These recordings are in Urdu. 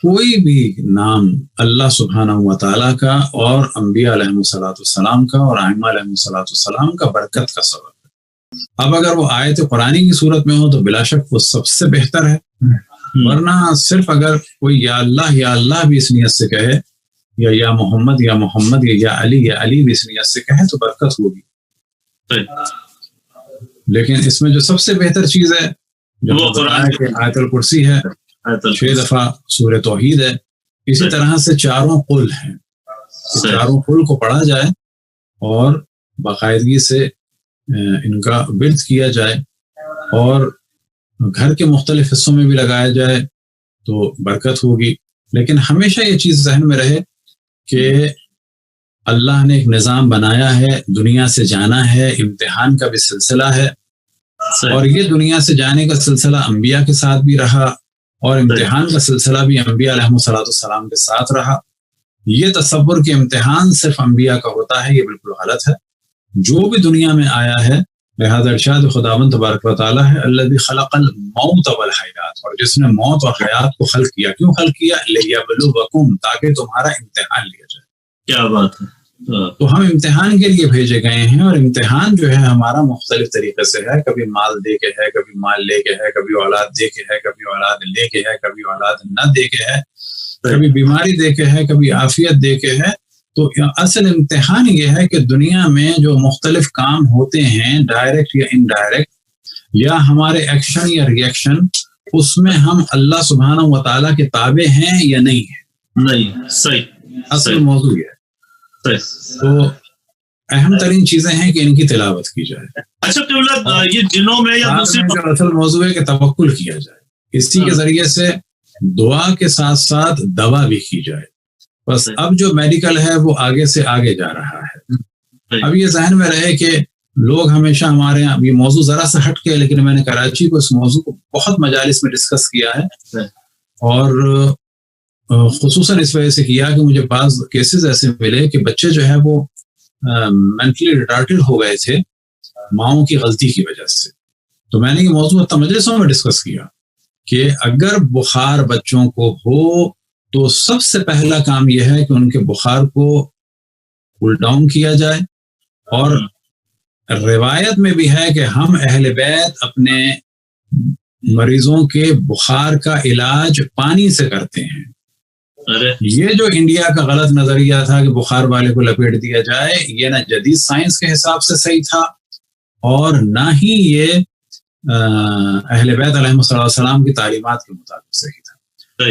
کوئی بھی نام اللہ سبحانہ و تعالیٰ کا اور انبیاء علیہ السلام کا اور ائمہ علیہ السلام کا برکت کا سبب ہے. اب اگر وہ آیت قرآنی کی صورت میں ہو تو بلا شک وہ سب سے بہتر ہے، ورنہ صرف اگر کوئی یا اللہ بھی اس نیت سے کہے، یا محمد یا علی بھی اس نیت سے کہے تو برکت ہوگی. لیکن اس میں جو سب سے بہتر چیز ہے جو قرآن کے آیت الکرسی ہے، 6 دفعہ سورہ توحید ہے، اسی طرح سے چاروں قل ہیں. چاروں قل کو پڑھا جائے اور باقاعدگی سے ان کا ورد کیا جائے اور گھر کے مختلف حصوں میں بھی لگایا جائے تو برکت ہوگی. لیکن ہمیشہ یہ چیز ذہن میں رہے کہ اللہ نے ایک نظام بنایا ہے، دنیا سے جانا ہے، امتحان کا بھی سلسلہ ہے، اور یہ دنیا سے جانے کا سلسلہ انبیاء کے ساتھ بھی رہا اور امتحان کا سلسلہ بھی انبیاء علیہ السلام کے ساتھ رہا. یہ تصور کہ امتحان صرف انبیاء کا ہوتا ہے یہ بالکل غلط ہے. جو بھی دنیا میں آیا ہے، لہذا ارشاد خداوند تبارک و تعالیٰ ہے الذی خلق الموت والحیات، اور جس نے موت اور حیات کو خلق کیا. کیوں خلق کیا؟ لیبلوکم، تاکہ تمہارا امتحان لیا جائے. کیا بات ہے. تو ہم امتحان کے لیے بھیجے گئے ہیں، اور امتحان جو ہے ہمارا مختلف طریقے سے ہے. کبھی مال دے کے ہے، کبھی مال لے کے ہے، کبھی اولاد دے کے ہے، کبھی اولاد لے کے ہے، کبھی اولاد نہ دے کے ہے، کبھی بیماری دے کے ہے، کبھی عافیت دے کے ہے. تو اصل امتحان یہ ہے کہ دنیا میں جو مختلف کام ہوتے ہیں، ڈائریکٹ یا انڈائریکٹ، یا ہمارے ایکشن یا ری ایکشن، اس میں ہم اللہ سبحانہ و تعالیٰ کے تابع ہیں یا نہیں ہیں. نہیں، صحیح. اصل موضوع یہ ہے. تو اہم ترین چیزیں ہیں کہ ان کی تلاوت کی جائے. اچھا، یہ جنوں میں یا دوسرے اصل موضوع ہے کہ توکل کیا جائے. اسی کے ذریعے سے دعا کے ساتھ ساتھ دوا بھی کی جائے. بس اب جو میڈیکل ہے وہ آگے سے آگے جا رہا ہے. اب یہ ذہن میں رہے کہ لوگ ہمیشہ ہمارے یہاں، یہ موضوع ذرا سا ہٹ کے، لیکن میں نے کراچی کو اس موضوع کو بہت مجالس میں ڈسکس کیا ہے، اور خصوصاً اس وجہ سے کیا کہ مجھے بعض کیسز ایسے ملے کہ بچے جو ہے وہ مینٹلی ریٹارڈڈ ہو گئے تھے ماؤں کی غلطی کی وجہ سے. تو میں نے یہ موضوع مجلسوں میں ڈسکس کیا کہ اگر بخار بچوں کو ہو تو سب سے پہلا کام یہ ہے کہ ان کے بخار کو کول ڈاؤن کیا جائے. اور روایت میں بھی ہے کہ ہم اہل بیت اپنے مریضوں کے بخار کا علاج پانی سے کرتے ہیں. یہ جو انڈیا کا غلط نظریہ تھا کہ بخار والے کو لپیٹ دیا جائے، یہ نہ جدید سائنس کے حساب سے صحیح تھا اور نہ ہی یہ اہل بیت علیہ السلام کی تعلیمات کے مطابق صحیح تھا.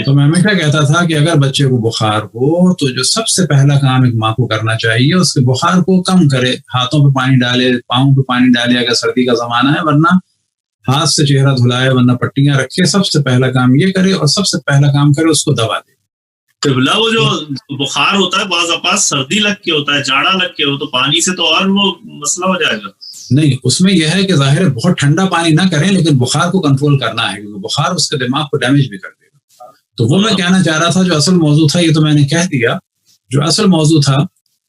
تو میں ہمیشہ کہتا تھا کہ اگر بچے کو بخار ہو تو جو سب سے پہلا کام ایک ماں کو کرنا چاہیے، اس کے بخار کو کم کرے. ہاتھوں پہ پانی ڈالے، پاؤں پہ پانی ڈالے اگر سردی کا زمانہ ہے، ورنہ ہاتھ سے چہرہ دھلائے، ورنہ پٹیاں رکھے. سب سے پہلا کام یہ کرے، اور سب سے پہلا کام کرے اس کو دوا دے. قبلہ، وہ جو بخار ہوتا ہے بعض اوقات سردی لگ کے ہوتا ہے، جاڑا لگ کے ہو، تو پانی سے تو اور وہ مسئلہ ہو جائے گا. نہیں، اس میں یہ ہے کہ ظاہر ہے بہت ٹھنڈا پانی نہ کریں، لیکن بخار کو کنٹرول کرنا ہے، کیونکہ بخار اس کے دماغ کو ڈیمیج بھی کر دے گا. تو وہ میں کہنا چاہ رہا تھا، جو اصل موضوع تھا یہ تو میں نے کہہ دیا. جو اصل موضوع تھا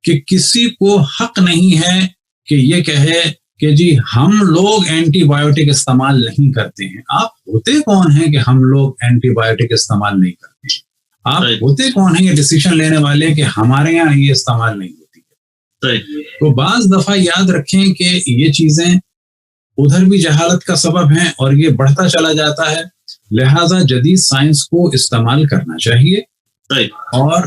کہ کسی کو حق نہیں ہے کہ یہ کہے کہ جی ہم لوگ اینٹی بایوٹک استعمال نہیں کرتے ہیں. آپ ہوتے کون ہیں کہ ہم لوگ اینٹی بایوٹک استعمال نہیں کرتے ہیں؟ آپ ہوتے کون ہیں یہ ڈیسیشن لینے والے کہ ہمارے یہاں یہ استعمال نہیں ہوتی ہے؟ تو بعض دفعہ یاد رکھیں کہ یہ چیزیں ادھر بھی جہالت کا سبب ہیں اور یہ بڑھتا چلا جاتا ہے. لہٰذا جدید سائنس کو استعمال کرنا چاہیے، اور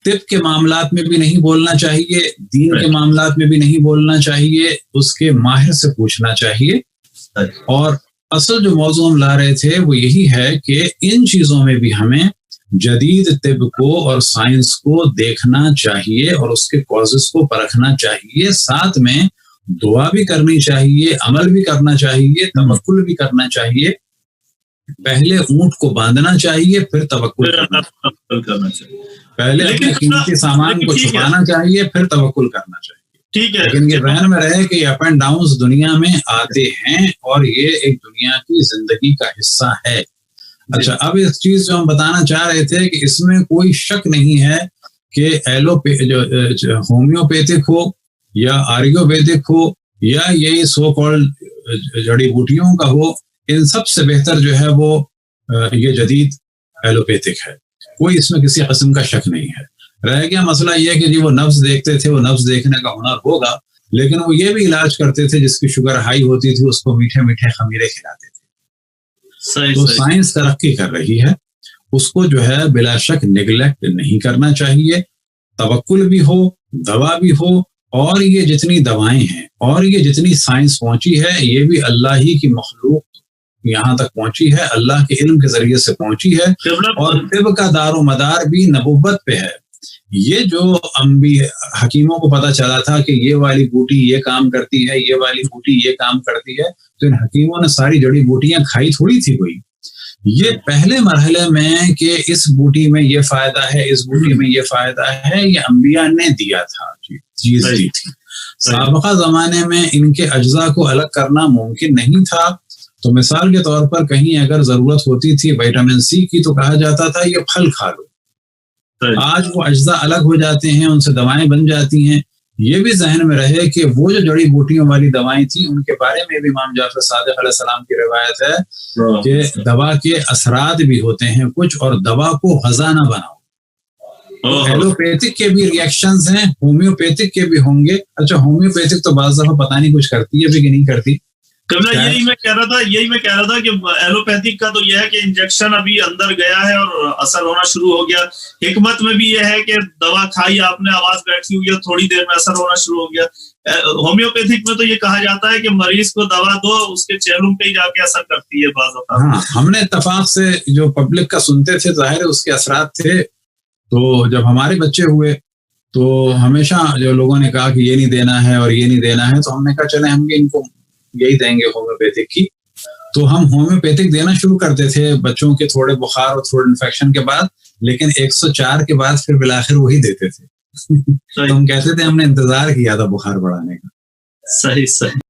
طب کے معاملات میں بھی نہیں بولنا چاہیے، دین کے معاملات میں بھی نہیں بولنا چاہیے، اس کے ماہر سے پوچھنا چاہیے. اور اصل جو موضوع ہم لا رہے تھے وہ یہی ہے کہ ان چیزوں میں بھی ہمیں جدید طب کو اور سائنس کو دیکھنا چاہیے اور اس کے کازز کو پرکھنا چاہیے. ساتھ میں دعا بھی کرنی چاہیے، عمل بھی کرنا چاہیے، توکل بھی کرنا چاہیے. پہلے اونٹ کو باندھنا چاہیے، پھر توکل کرنا چاہیے. پہلے اپنے قیمتی سامان کو چھپانا چاہیے، پھر توکل کرنا چاہیے. ٹھیک ہے، لیکن یہ ذہن میں رہے کہ یہ اپ اینڈ ڈاؤنز دنیا میں آتے ہیں اور یہ ایک دنیا کی زندگی کا حصہ ہے. اچھا، اب اس چیز جو ہم بتانا چاہ رہے تھے کہ اس میں کوئی شک نہیں ہے کہ ہومیوپیتھک ہو یا آریوویدک ہو یا یہی سو کالڈ جڑی بوٹیوں کا ہو، ان سب سے بہتر جو ہے وہ یہ جدید ایلوپیتھک ہے. کوئی اس میں کسی قسم کا شک نہیں ہے. رہ گیا مسئلہ یہ کہ جی وہ نبض دیکھتے تھے, وہ نبض دیکھنے کا ہنر ہوگا, لیکن وہ یہ بھی علاج کرتے تھے جس کی شوگر ہائی ہوتی تھی اس کو میٹھے میٹھے خمیرے کھلاتے تھے. تو سائنس ترقی کر رہی ہے, اس کو جو ہے بلا شک نیگلیکٹ نہیں کرنا چاہیے. توکل بھی ہو, دوا بھی ہو, اور یہ جتنی دوائیں ہیں اور یہ جتنی سائنس پہنچی ہے یہ بھی اللہ ہی کی مخلوق یہاں تک پہنچی ہے, اللہ کے علم کے ذریعے سے پہنچی ہے, اور طب کا دار و مدار بھی نبوت پہ ہے. یہ جو حکیموں کو پتا چلا تھا کہ یہ والی بوٹی یہ کام کرتی ہے, یہ والی بوٹی یہ کام کرتی ہے, تو ان حکیموں نے ساری جڑی بوٹیاں کھائی تھوڑی تھی کوئی. یہ پہلے مرحلے میں کہ اس بوٹی میں یہ فائدہ ہے, اس بوٹی میں یہ فائدہ ہے, یہ انبیاء نے دیا تھا, چیز دی تھی. سابقہ زمانے میں ان کے اجزاء کو الگ کرنا ممکن نہیں تھا. تو مثال کے طور پر کہیں اگر ضرورت ہوتی تھی وٹامن سی کی تو کہا جاتا تھا یہ پھل کھا لو. آج وہ اجزاء الگ ہو جاتے ہیں, ان سے دوائیں بن جاتی ہیں. یہ بھی ذہن میں رہے کہ وہ جو جڑی بوٹیوں والی دوائیں تھیں ان کے بارے میں بھی امام جعفر صادق علیہ السلام کی روایت ہے کہ دوا کے اثرات بھی ہوتے ہیں کچھ, اور دوا کو غذا نہ بناؤ. ایلوپیتھک کے بھی ریئیکشنز ہیں, ہومیوپیتھک کے بھی ہوں گے. اچھا ہومیوپیتھک تو بعض دفعہ پتہ نہیں کچھ کرتی ہے بھی کہ نہیں کرتی. یہی میں کہہ رہا تھا کہ ایلوپیتھک کا تو یہ ہے کہ انجیکشن ابھی اندر گیا ہے اور اثر ہونا شروع ہو گیا. حکمت میں بھی یہ ہے کہ دوا کھائی آپ نے, آواز بیٹھی ہوئی ہے, تھوڑی دیر میں اثر ہونا شروع ہو گیا. ہومیوپیتھک میں تو یہ کہا جاتا ہے کہ مریض کو دوا دو, اس کے چہروں پہ ہی جا کے اثر کرتی ہے بعض اوقات. ہاں, ہم نے اتفاق سے جو پبلک کا سنتے تھے ظاہر ہے اس کے اثرات تھے. تو جب ہمارے بچے ہوئے تو ہمیشہ جو لوگوں نے کہا کہ یہ نہیں دینا ہے اور یہ نہیں دینا ہے, تو ہم نے کہا چلیں ہم ان کو یہی دیں گے ہومیوپیتھک کی. تو ہم ہومیوپیتھک دینا شروع کرتے تھے بچوں کے تھوڑے بخار اور تھوڑے انفیکشن کے بعد, لیکن 104 کے بعد پھر بالآخر وہی دیتے تھے. تو ہم کہتے تھے ہم نے انتظار کیا تھا بخار بڑھانے کا. صحیح.